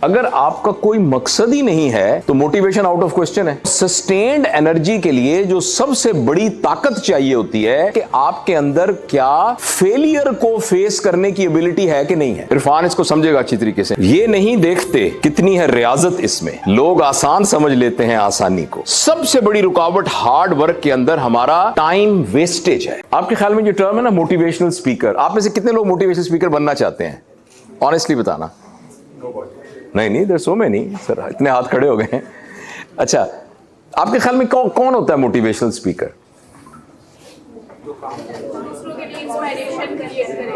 اگر آپ کا کوئی مقصد ہی نہیں ہے تو موٹیویشن آؤٹ آف کوسچن ہے. سسٹینڈ انرجی کے لیے جو سب سے بڑی طاقت چاہیے ہوتی ہے کہ آپ کے اندر کیا فیلئر کو فیس کرنے کی ایبلٹی ہے کہ نہیں ہے. عرفان اس کو سمجھے گا اچھی طریقے سے. یہ نہیں دیکھتے کتنی ہے ریاضت اس میں. لوگ آسان سمجھ لیتے ہیں آسانی کو. سب سے بڑی رکاوٹ ہارڈ ورک کے اندر ہمارا ٹائم ویسٹیج ہے. آپ کے خیال میں جو ٹرم ہے نا موٹیویشنل اسپیکر، آپ میں سے کتنے لوگ موٹیویشنل اسپیکر بننا چاہتے ہیں؟ آنیسٹلی بتانا. نہیں دیر سو میں نہیں سر، اتنے ہاتھ کھڑے ہو گئے ہیں. اچھا، آپ کے خیال میں کون ہوتا ہے موٹیویشنل اسپیکر؟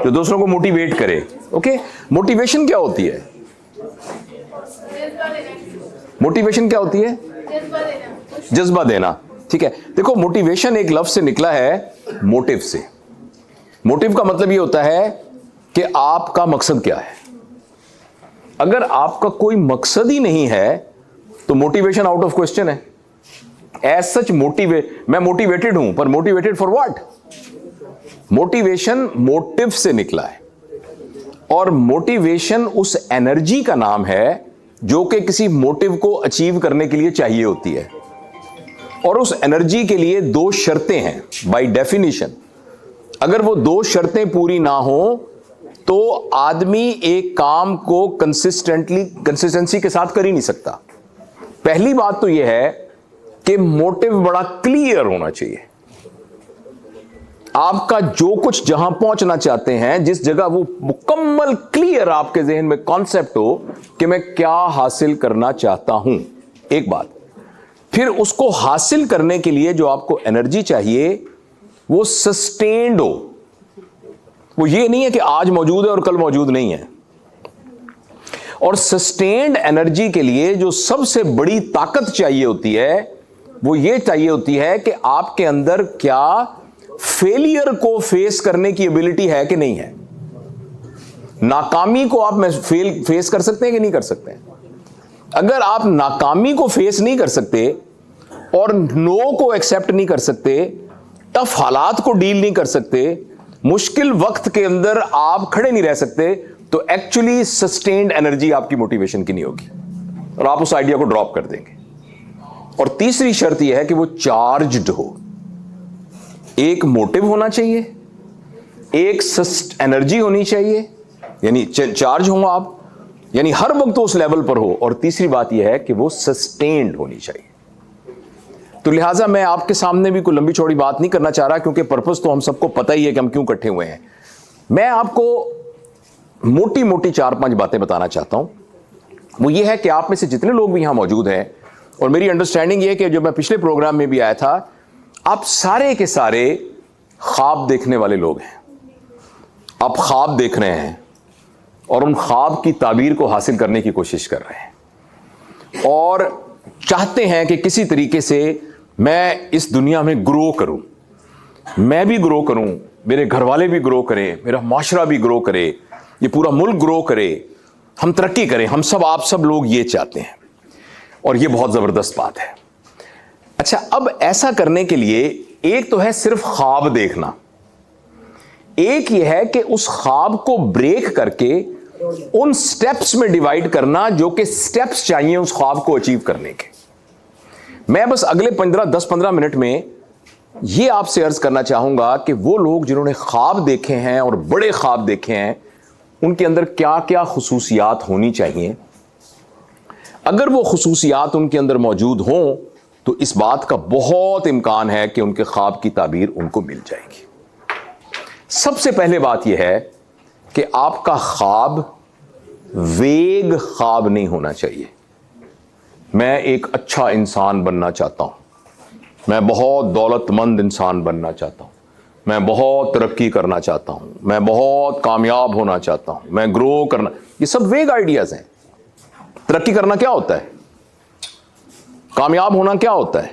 جو دوسروں کو موٹیویٹ کرے. اوکے، موٹیویشن کیا ہوتی ہے؟ موٹیویشن کیا ہوتی ہے؟ جذبہ دینا. ٹھیک ہے، دیکھو موٹیویشن ایک لفظ سے نکلا ہے موٹیو سے. موٹیو کا مطلب یہ ہوتا ہے کہ آپ کا مقصد کیا ہے. اگر آپ کا کوئی مقصد ہی نہیں ہے تو موٹیویشن آؤٹ آف کوسچن ہے. ایز سچ میں موٹیویٹڈ ہوں، پر motivated for what? Motivation motive سے نکلا ہے، اور موٹیویشن اس انرجی کا نام ہے جو کہ کسی موٹیو کو اچیو کرنے کے لیے چاہیے ہوتی ہے. اور اس انرجی کے لیے دو شرطیں ہیں بائی ڈیفینیشن. اگر وہ دو شرطیں پوری نہ ہوں تو آدمی ایک کام کو کنسسٹنسی کے ساتھ کر ہی نہیں سکتا. پہلی بات تو یہ ہے کہ موٹیو بڑا کلیئر ہونا چاہیے. آپ کا جو کچھ جہاں پہنچنا چاہتے ہیں، جس جگہ، وہ مکمل کلیئر آپ کے ذہن میں کانسیپٹ ہو کہ میں کیا حاصل کرنا چاہتا ہوں. ایک بات. پھر اس کو حاصل کرنے کے لیے جو آپ کو انرجی چاہیے وہ سسٹینڈ ہو. وہ یہ نہیں ہے کہ آج موجود ہے اور کل موجود نہیں ہے. اور سسٹینڈ انرجی کے لیے جو سب سے بڑی طاقت چاہیے ہوتی ہے وہ یہ چاہیے ہوتی ہے کہ آپ کے اندر کیا فیلئر کو فیس کرنے کی ایبلٹی ہے کہ نہیں ہے. ناکامی کو آپ فیس کر سکتے ہیں کہ نہیں کر سکتے ہیں؟ اگر آپ ناکامی کو فیس نہیں کر سکتے اور نو کو ایکسپٹ نہیں کر سکتے، ٹف حالات کو ڈیل نہیں کر سکتے، مشکل وقت کے اندر آپ کھڑے نہیں رہ سکتے، تو ایکچولی سسٹینڈ انرجی آپ کی موٹیویشن کی نہیں ہوگی اور آپ اس آئیڈیا کو ڈراپ کر دیں گے. اور تیسری شرط یہ ہے کہ وہ چارجڈ ہو. ایک موٹیو ہونا چاہیے، ایک انرجی ہونی چاہیے، یعنی چارج ہوں آپ، یعنی ہر وقت اس لیول پر ہو. اور تیسری بات یہ ہے کہ وہ سسٹینڈ ہونی چاہیے. تو لہٰذا میں آپ کے سامنے بھی کوئی لمبی چوڑی بات نہیں کرنا چاہ رہا، کیونکہ پرپس تو ہم سب کو پتہ ہی ہے کہ ہم کیوں اکٹھے ہوئے ہیں. میں آپ کو موٹی 4-5 باتیں بتانا چاہتا ہوں. وہ یہ ہے کہ آپ میں سے جتنے لوگ بھی یہاں موجود ہیں، اور میری انڈرسٹینڈنگ یہ ہے کہ جو میں پچھلے پروگرام میں بھی آیا تھا، آپ سارے کے سارے خواب دیکھنے والے لوگ ہیں. آپ خواب دیکھ رہے ہیں اور ان خواب کی تعبیر کو حاصل کرنے کی کوشش کر رہے ہیں، اور چاہتے ہیں کہ کسی طریقے سے میں اس دنیا میں گرو کروں، میں بھی گرو کروں، میرے گھر والے بھی گرو کریں، میرا معاشرہ بھی گرو کرے، یہ پورا ملک گرو کرے، ہم ترقی کریں. ہم سب، آپ سب لوگ یہ چاہتے ہیں، اور یہ بہت زبردست بات ہے. اچھا، اب ایسا کرنے کے لیے ایک تو ہے صرف خواب دیکھنا، ایک یہ ہے کہ اس خواب کو بریک کر کے ان سٹیپس میں ڈیوائیڈ کرنا جو کہ سٹیپس چاہیے اس خواب کو اچیو کرنے کے. میں بس اگلے 10-15 منٹ میں یہ آپ سے عرض کرنا چاہوں گا کہ وہ لوگ جنہوں نے خواب دیکھے ہیں اور بڑے خواب دیکھے ہیں، ان کے اندر کیا کیا خصوصیات ہونی چاہیے. اگر وہ خصوصیات ان کے اندر موجود ہوں تو اس بات کا بہت امکان ہے کہ ان کے خواب کی تعبیر ان کو مل جائے گی. سب سے پہلے بات یہ ہے کہ آپ کا خواب ویگ خواب نہیں ہونا چاہیے. میں ایک اچھا انسان بننا چاہتا ہوں، میں بہت دولت مند انسان بننا چاہتا ہوں، میں بہت ترقی کرنا چاہتا ہوں، میں بہت کامیاب ہونا چاہتا ہوں، میں گرو کرنا. یہ سب ویگ آئیڈیاز ہیں. ترقی کرنا کیا ہوتا ہے؟ کامیاب ہونا کیا ہوتا ہے؟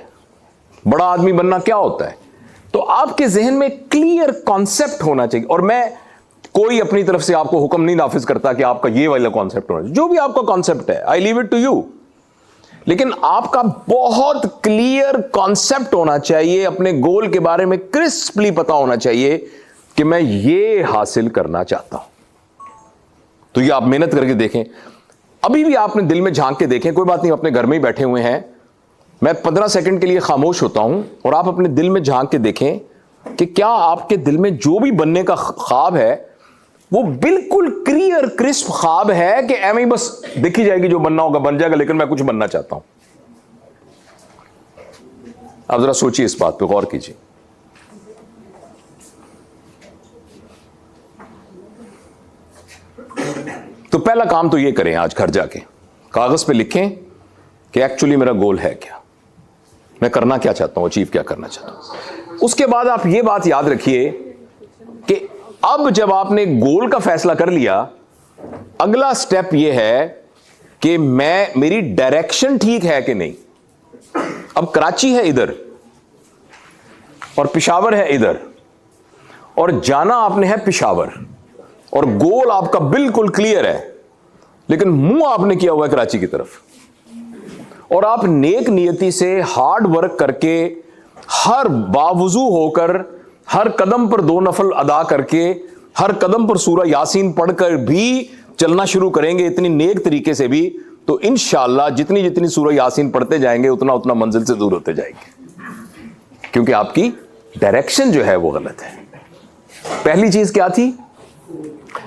بڑا آدمی بننا کیا ہوتا ہے؟ تو آپ کے ذہن میں کلیئر کانسیپٹ ہونا چاہیے. اور میں کوئی اپنی طرف سے آپ کو حکم نہیں نافذ کرتا کہ آپ کا یہ والا کانسیپٹ ہونا چاہیے. جو بھی آپ کا کانسیپٹ ہے، آئی لیو اٹ ٹو یو. لیکن آپ کا بہت کلیئر کانسیپٹ ہونا چاہیے، اپنے گول کے بارے میں کرسپلی پتا ہونا چاہیے کہ میں یہ حاصل کرنا چاہتا ہوں. تو یہ آپ محنت کر کے دیکھیں. ابھی بھی آپ نے دل میں جھانک کے دیکھیں, کوئی بات نہیں اپنے گھر میں ہی بیٹھے ہوئے ہیں, میں 15 سیکنڈ کے لیے خاموش ہوتا ہوں اور آپ اپنے دل میں جھانک کے دیکھیں کہ کیا آپ کے دل میں جو بھی بننے کا خواب ہے وہ بالکل کلیئر کرسپ خواب ہے کہ ایویں بس دیکھی جائے گی جو بننا ہوگا بن جائے گا, لیکن میں کچھ بننا چاہتا ہوں. آپ ذرا سوچیے اس بات پہ, غور کیجیے. تو پہلا کام تو یہ کریں, آج گھر جا کے کاغذ پہ لکھیں کہ ایکچولی میرا گول ہے کیا, میں کرنا کیا چاہتا ہوں, اچیو کیا کرنا چاہتا ہوں. اس کے بعد آپ یہ بات یاد رکھیے کہ اب جب آپ نے گول کا فیصلہ کر لیا, اگلا سٹیپ یہ ہے کہ میری ڈائریکشن ٹھیک ہے کہ نہیں. اب کراچی ہے ادھر اور پشاور ہے ادھر, اور جانا آپ نے ہے پشاور, اور گول آپ کا بالکل کلیئر ہے, لیکن منہ آپ نے کیا ہوا ہے کراچی کی طرف. اور آپ نیک نیتی سے ہارڈ ورک کر کے, ہر باوضو ہو کر, ہر قدم پر 2 نفل ادا کر کے, ہر قدم پر سورہ یاسین پڑھ کر بھی چلنا شروع کریں گے اتنی نیک طریقے سے بھی, تو انشاءاللہ جتنی سورہ یاسین پڑھتے جائیں گے اتنا منزل سے دور ہوتے جائیں گے, کیونکہ آپ کی ڈائریکشن جو ہے وہ غلط ہے. پہلی چیز کیا تھی؟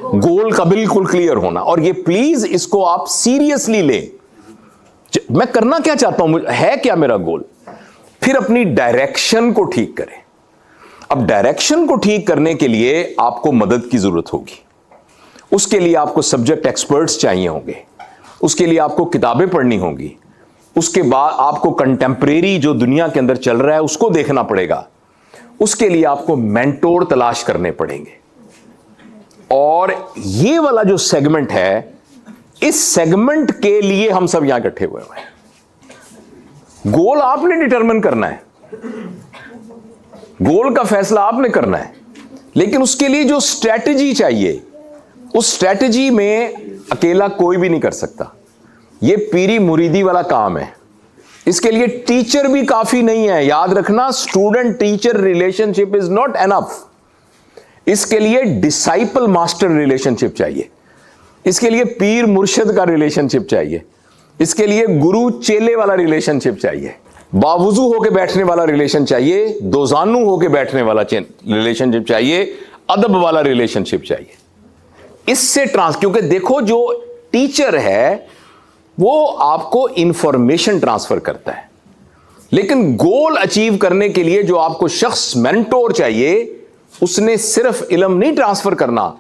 گول کا بالکل کلیئر ہونا. اور یہ پلیز اس کو آپ سیریسلی لیں, میں کرنا کیا چاہتا ہوں, ہے کیا میرا گول. پھر اپنی ڈائریکشن کو ٹھیک کریں. اب ڈائریکشن کو ٹھیک کرنے کے لیے آپ کو مدد کی ضرورت ہوگی. اس کے لیے آپ کو سبجیکٹ ایکسپرٹس چاہیے ہوں گے, اس کے لیے آپ کو کتابیں پڑھنی ہوں گی, اس کے بعد آپ کو کنٹمپریری جو دنیا کے اندر چل رہا ہے اس کو دیکھنا پڑے گا, اس کے لیے آپ کو مینٹور تلاش کرنے پڑیں گے. اور یہ والا جو سیگمنٹ ہے, اس سیگمنٹ کے لیے ہم سب یہاں اکٹھے ہوئے ہیں. گول آپ نے ڈٹرمن کرنا ہے, گول کا فیصلہ آپ نے کرنا ہے, لیکن اس کے لیے جو اسٹریٹجی چاہیے, اس اسٹریٹجی میں اکیلا کوئی بھی نہیں کر سکتا. یہ پیری مریدی والا کام ہے. اس کے لیے ٹیچر بھی کافی نہیں ہے. یاد رکھنا, student teacher relationship is not enough. اس کے لیے ڈسائپل ماسٹر ریلیشن شپ چاہیے, اس کے لیے پیر مرشد کا ریلیشن شپ چاہیے, اس کے لیے گرو چیلے والا ریلیشن شپ چاہیے, باوضو ہو کے بیٹھنے والا ریلیشن چاہیے, دوزانو ہو کے بیٹھنے والا ریلیشن شپ چاہیے, ادب والا ریلیشن شپ چاہیے. اس سے کیونکہ دیکھو جو ٹیچر ہے وہ آپ کو انفارمیشن ٹرانسفر کرتا ہے, لیکن گول اچیو کرنے کے لیے جو آپ کو شخص مینٹور چاہیے, اس نے صرف علم نہیں ٹرانسفر کرنا,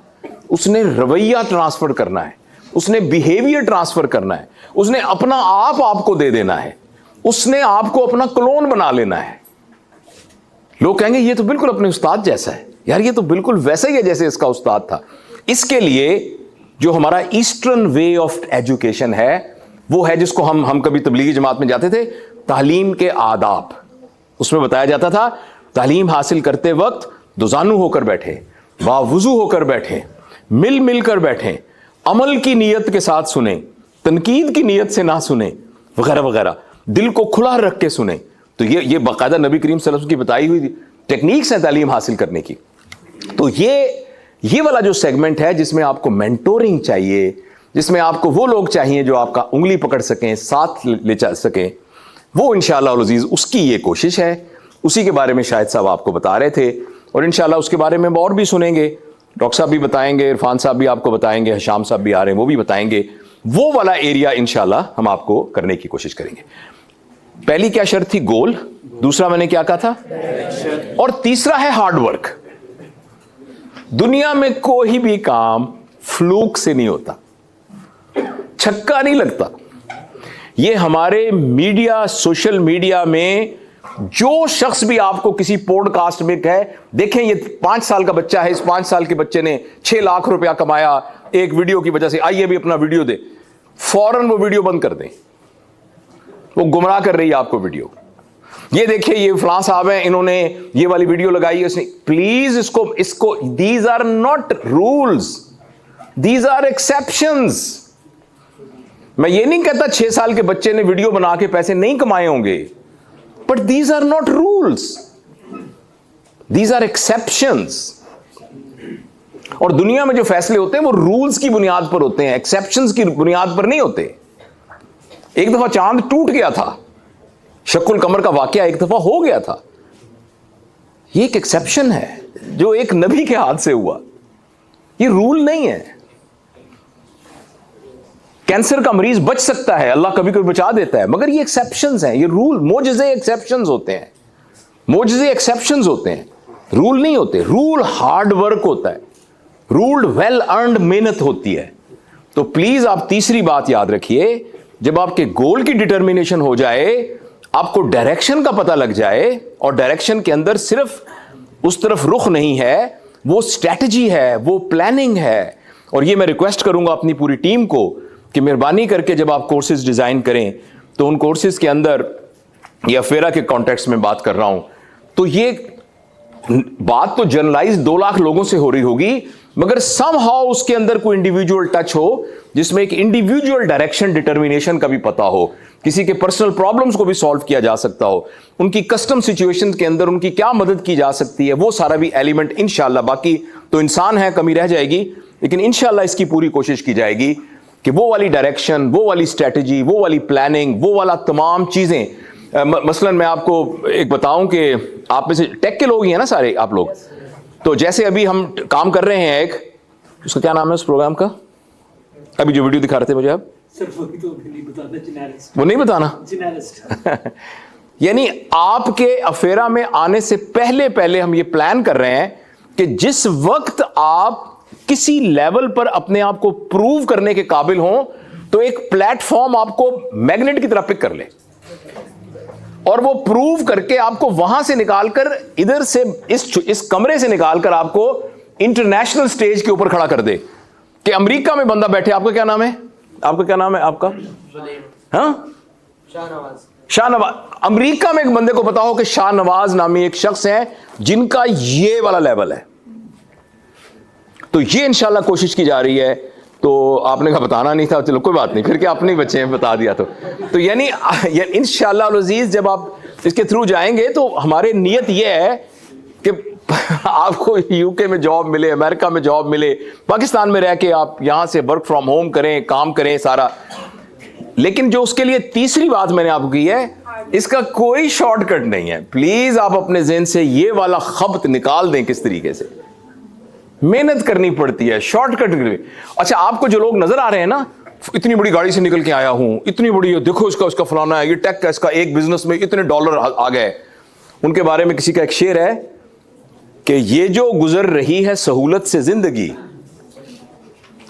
اس نے رویہ ٹرانسفر کرنا ہے, اس نے بیہیویئر ٹرانسفر کرنا ہے, اس نے اپنا آپ کو دے دینا ہے, اس نے آپ کو اپنا کلون بنا لینا ہے. لوگ کہیں گے یہ تو بالکل اپنے استاد جیسا ہے. یار یہ تو بالکل ویسا ہی ہے جیسے اس کا استاد تھا. اس کے لیے جو ہمارا ایسٹرن وے آف ایجوکیشن ہے وہ ہے جس کو ہم کبھی تبلیغی جماعت میں جاتے تھے, تعلیم کے آداب. اس میں بتایا جاتا تھا تعلیم حاصل کرتے وقت دوزانو ہو کر بیٹھے, باوضو ہو کر بیٹھے, مل کر بیٹھیں, عمل کی نیت کے ساتھ سنیں, تنقید کی نیت سے نہ سنیں, وغیرہ وغیرہ, دل کو کھلا رکھ کے سنیں. تو یہ باقاعدہ نبی کریم صلی اللہ علیہ وسلم کی بتائی ہوئی ٹیکنیکس ہیں تعلیم حاصل کرنے کی. تو یہ والا جو سیگمنٹ ہے جس میں آپ کو مینٹورنگ چاہیے, جس میں آپ کو وہ لوگ چاہیے جو آپ کا انگلی پکڑ سکیں, ساتھ لے چل سکیں, وہ انشاءاللہ العزیز اس کی یہ کوشش ہے. اسی کے بارے میں شاہد صاحب آپ کو بتا رہے تھے, اور انشاءاللہ اس کے بارے میں اور بھی سنیں گے. ڈاکٹر صاحب بھی بتائیں گے, عرفان صاحب بھی آپ کو بتائیں گے, حشام صاحب بھی آ رہے ہیں وہ بھی بتائیں گے. وہ والا ایریا انشاءاللہ ہم آپ کو کرنے کی کوشش کریں گے. پہلی کیا شرط تھی؟ گول. دوسرا میں نے کیا کہا تھا؟ اور تیسرا ہے ہارڈ ورک. دنیا میں کوئی بھی کام فلوک سے نہیں ہوتا, چھکا نہیں لگتا. یہ ہمارے میڈیا, سوشل میڈیا میں جو شخص بھی آپ کو کسی پوڈ کاسٹ میں کہے دیکھیں یہ 5 سال کا بچہ ہے, اس 5 سال کے بچے نے 6 لاکھ روپیہ کمایا ایک ویڈیو کی وجہ سے, آئیے بھی اپنا ویڈیو دے, فوراً وہ ویڈیو بند کر دیں. وہ گمراہ کر رہی ہے آپ کو ویڈیو. یہ دیکھیں یہ فلاں صاحب ہیں, انہوں نے یہ والی ویڈیو لگائی ہے, اس نے پلیز اس کو these are not rules, these are exceptions. میں یہ نہیں کہتا 6 سال کے بچے نے ویڈیو بنا کے پیسے نہیں کمائے ہوں گے, but these are not rules, these are exceptions. اور دنیا میں جو فیصلے ہوتے ہیں وہ رولز کی بنیاد پر ہوتے ہیں, ایکسیپشنز کی بنیاد پر نہیں ہوتے. ایک دفعہ چاند ٹوٹ گیا تھا, شق القمر کا واقعہ ایک دفعہ ہو گیا تھا, یہ ایک ایکسیپشن ہے جو ایک نبی کے ہاتھ سے ہوا, یہ رول نہیں ہے. کینسر کا مریض بچ سکتا ہے, اللہ کبھی کبھی بچا دیتا ہے, مگر یہ ایکسیپشنز ہیں, یہ رول معجزے ایکسیپشنز ہوتے ہیں, معجزے ایکسیپشنز ہوتے ہیں, رول نہیں ہوتے. رول ہارڈ ورک ہوتا ہے, رول ویل ارنڈ محنت ہوتی ہے. تو پلیز آپ تیسری بات یاد رکھیے, جب آپ کے گول کی ڈٹرمینیشن ہو جائے, آپ کو ڈائریکشن کا پتہ لگ جائے, اور ڈائریکشن کے اندر صرف اس طرف رخ نہیں ہے, وہ اسٹریٹجی ہے, وہ پلاننگ ہے. اور یہ میں ریکویسٹ کروں گا اپنی پوری ٹیم کو کہ مہربانی کر کے جب آپ کورسز ڈیزائن کریں تو ان کورسز کے اندر, یا فیرا کے کانٹیکسٹ میں بات کر رہا ہوں, تو یہ بات تو جرنلائز 2 لاکھ لوگوں سے ہو رہی ہوگی, مگر سم ہاؤ اس کے اندر کوئی انڈیویجول ٹچ ہو جس میں ایک انڈیویجول ڈائریکشن ڈٹرمینیشن کا بھی پتا ہو, کسی کے پرسنل پرابلمس کو بھی سالو کیا جا سکتا ہو, ان کی کسٹم سچویشن کے اندر ان کی کیا مدد کی جا سکتی ہے, وہ سارا بھی ایلیمنٹ انشاءاللہ. باقی تو انسان ہے, کمی رہ جائے گی, لیکن انشاءاللہ اس کی پوری کوشش کی جائے گی کہ وہ والی ڈائریکشن, وہ والی اسٹریٹجی, وہ والی پلاننگ, وہ والا تمام چیزیں. مثلا میں آپ کو ایک بتاؤں کہ آپ میں سے ٹیک کے لوگ ہی ہیں نا سارے آپ لوگ, تو جیسے ابھی ہم کام کر رہے ہیں ایک, اس کا کیا نام ہے اس پروگرام کا, ابھی جو ویڈیو دکھا رہے تھے مجھے آپ, وہ نہیں بتانا. یعنی آپ کے افیرا میں آنے سے پہلے ہم یہ پلان کر رہے ہیں کہ جس وقت آپ کسی لیول پر اپنے آپ کو پروو کرنے کے قابل ہوں تو ایک پلیٹ فارم آپ کو میگنیٹ کی طرح پک کر لے, اور وہ پروو کر کے آپ کو وہاں سے نکال کر, ادھر سے اس کمرے سے نکال کر آپ کو انٹرنیشنل سٹیج کے اوپر کھڑا کر دے کہ امریکہ میں بندہ بیٹھے. آپ کا کیا نام ہے, آپ کا کیا نام ہے آپ کا, ہاں شاہ نواز. امریکہ میں ایک بندے کو پتا ہو کہ شاہ نواز نامی ایک شخص ہے جن کا یہ والا لیول ہے. تو یہ انشاءاللہ کوشش کی جا رہی ہے. تو آپ نے کہا بتانا نہیں تھا, چلو کوئی بات نہیں, پھر کیا اپنے ہی بچے ہیں, بتا دیا. تو یعنی انشاءاللہ العزیز جب آپ اس کے تھرو جائیں گے تو ہماری نیت یہ ہے کہ آپ کو یو کے میں جاب ملے, امریکہ میں جاب ملے, پاکستان میں رہ کے آپ یہاں سے ورک فرام ہوم کریں, کام کریں سارا. لیکن جو اس کے لیے تیسری بات میں نے آپ کو کی ہے, اس کا کوئی شارٹ کٹ نہیں ہے. پلیز آپ اپنے ذہن سے یہ والا خبط نکال دیں. کس طریقے سے محنت کرنی پڑتی ہے, شارٹ کٹ. اچھا آپ کو جو لوگ نظر آ رہے ہیں نا, اتنی بڑی گاڑی سے نکل کے آیا ہوں, اتنی بڑی, دیکھو اس کا فلانا ہے, یہ ٹیک کا, اس کا ایک بزنس میں اتنے ڈالر آ گئے, ان کے بارے میں کسی کا ایک شعر ہے کہ یہ جو گزر رہی ہے سہولت سے زندگی,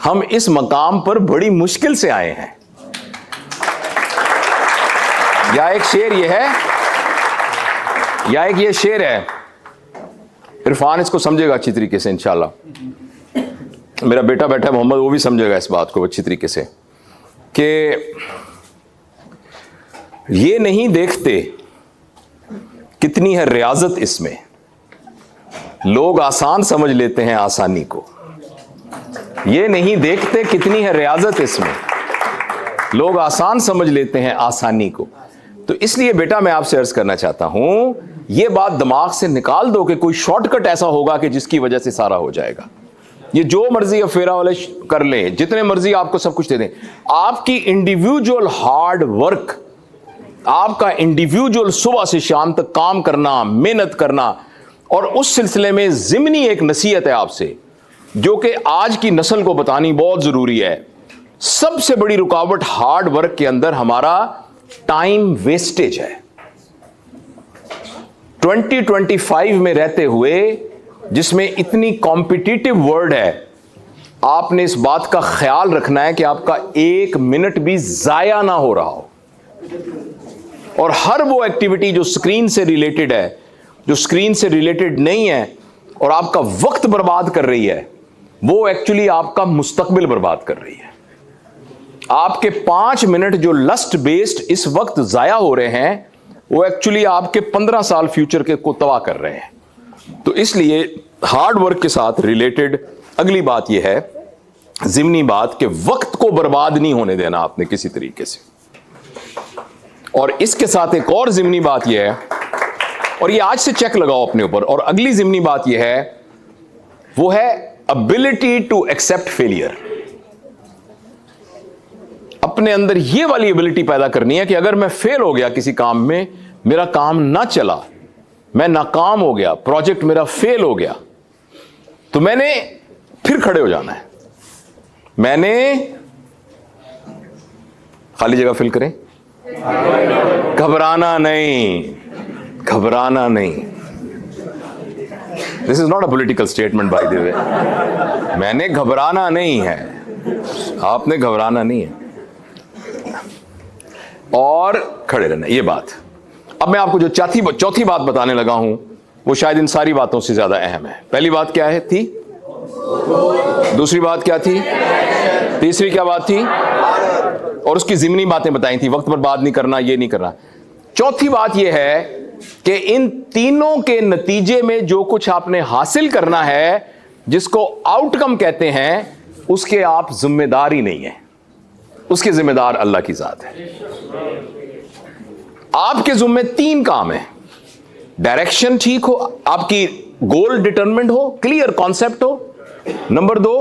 ہم اس مقام پر بڑی مشکل سے آئے ہیں. یا ایک شعر یہ ہے, یا ایک یہ شعر ہے, عرفان اس کو سمجھے گا اچھی طریقے سے انشاءاللہ, میرا بیٹا بیٹھا ہے محمد, وہ بھی سمجھے گا اس بات کو اچھی طریقے سے, کہ یہ نہیں دیکھتے کتنی ہے ریاضت اس میں, لوگ آسان سمجھ لیتے ہیں آسانی کو. یہ نہیں دیکھتے کتنی ہے ریاضت اس میں, لوگ آسان سمجھ لیتے ہیں آسانی کو. تو اس لیے بیٹا میں آپ سے عرض کرنا چاہتا ہوں, یہ بات دماغ سے نکال دو کہ کوئی شارٹ کٹ ایسا ہوگا کہ جس کی وجہ سے سارا ہو جائے گا. یہ جو مرضی افیرا والے کر لیں, جتنے مرضی آپ کو سب کچھ دے دیں, آپ کی انڈیویجول ہارڈ ورک, آپ کا انڈیویجول صبح سے شام تک کام کرنا, محنت کرنا, اور اس سلسلے میں ضمنی ایک نصیحت ہے آپ سے جو کہ آج کی نسل کو بتانی بہت ضروری ہے. سب سے بڑی رکاوٹ ہارڈ ورک کے اندر ہمارا ٹائم ویسٹیج ہے. 2025 میں رہتے ہوئے, جس میں اتنی کمپٹیٹو ورلڈ ہے, آپ نے اس بات کا خیال رکھنا ہے کہ آپ کا 1 منٹ بھی ضائع نہ ہو رہا ہو. اور ہر وہ ایکٹیویٹی جو اسکرین سے ریلیٹڈ ہے, جو اسکرین سے ریلیٹڈ نہیں ہے اور آپ کا وقت برباد کر رہی ہے, وہ ایکچولی آپ کا مستقبل برباد کر رہی ہے. آپ کے 5 منٹ جو لسٹ بیسڈ اس وقت ضائع ہو رہے ہیں, وہ ایکچولی آپ کے 15 سال فیوچر کے کو تباہ کر رہے ہیں. تو اس لیے ہارڈ ورک کے ساتھ ریلیٹڈ اگلی بات یہ ہے, ضمنی بات, کہ وقت کو برباد نہیں ہونے دینا آپ نے کسی طریقے سے. اور اس کے ساتھ ایک اور ضمنی بات یہ ہے, اور یہ آج سے چیک لگاؤ اپنے اوپر, اور اگلی ضمنی بات یہ ہے, وہ ہے ability to accept failure. اپنے اندر یہ والی ابلٹی پیدا کرنی ہے کہ اگر میں فیل ہو گیا کسی کام میں, میرا کام نہ چلا, میں ناکام ہو گیا, پروجیکٹ میرا فیل ہو گیا, تو میں نے پھر کھڑے ہو جانا ہے. میں نے خالی جگہ فل کریں, گھبرانا نہیں, گھبرانا نہیں. This is not a political statement by the way. میں نے گھبرانا نہیں ہے, آپ نے گھبرانا نہیں ہے, اور کھڑے رہنا. یہ بات. اب میں آپ کو جو چوتھی بات بتانے لگا ہوں وہ شاید ان ساری باتوں سے زیادہ اہم ہے. پہلی بات کیا ہے تھی, دوسری بات کیا تھی, تیسری کیا بات تھی, اور اس کی ضمنی باتیں بتائی تھی, وقت برباد نہیں کرنا, یہ نہیں کرنا. چوتھی بات یہ ہے کہ ان تینوں کے نتیجے میں جو کچھ آپ نے حاصل کرنا ہے, جس کو آؤٹ کم کہتے ہیں, اس کے آپ ذمہ دار ہی نہیں ہیں, اس کے ذمہ دار اللہ کی ذات ہے. آپ کے ذمہ تین کام ہیں. ڈائریکشن ٹھیک ہو, آپ کی گول ڈٹرمنڈ ہو, کلیئر کانسیپٹ ہو. نمبر 2,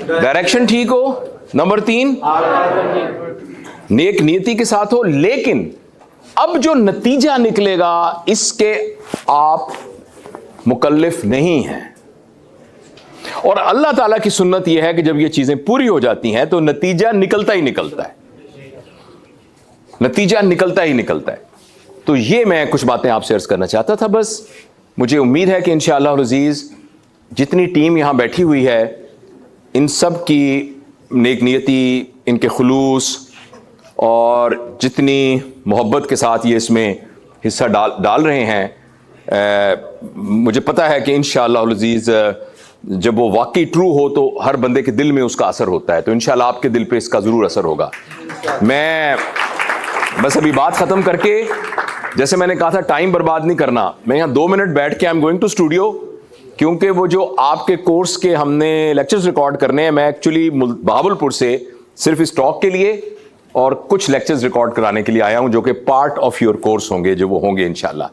ڈائریکشن ٹھیک ہو. نمبر 3, نیک نیتی کے ساتھ ہو. لیکن اب جو نتیجہ نکلے گا اس کے آپ مکلف نہیں ہیں. اور اللہ تعالیٰ کی سنت یہ ہے کہ جب یہ چیزیں پوری ہو جاتی ہیں تو نتیجہ نکلتا ہی نکلتا ہے, نتیجہ نکلتا ہی نکلتا ہے. تو یہ میں کچھ باتیں آپ سے عرض کرنا چاہتا تھا. بس مجھے امید ہے کہ انشاءاللہ العزیز جتنی ٹیم یہاں بیٹھی ہوئی ہے, ان سب کی نیک نیتی, ان کے خلوص, اور جتنی محبت کے ساتھ یہ اس میں حصہ ڈال رہے ہیں, مجھے پتا ہے کہ انشاءاللہ العزیز جب وہ واقعی ٹرو ہو تو ہر بندے کے دل میں اس کا اثر ہوتا ہے. تو انشاءاللہ آپ کے دل پہ اس کا ضرور اثر ہوگا. میں بس ابھی بات ختم کر کے, جیسے میں نے کہا تھا ٹائم برباد نہیں کرنا, میں یہاں 2 منٹ بیٹھ کے I am going to studio, کیونکہ وہ جو آپ کے کورس کے ہم نے لیکچرز ریکارڈ کرنے ہیں, میں ایکچولی بہاولپور سے صرف اس ٹاک کے لیے اور کچھ لیکچرز ریکارڈ کرانے کے لیے آیا ہوں, جو کہ پارٹ آف یور کورس ہوں گے, جو وہ ہوں گے انشاءاللہ.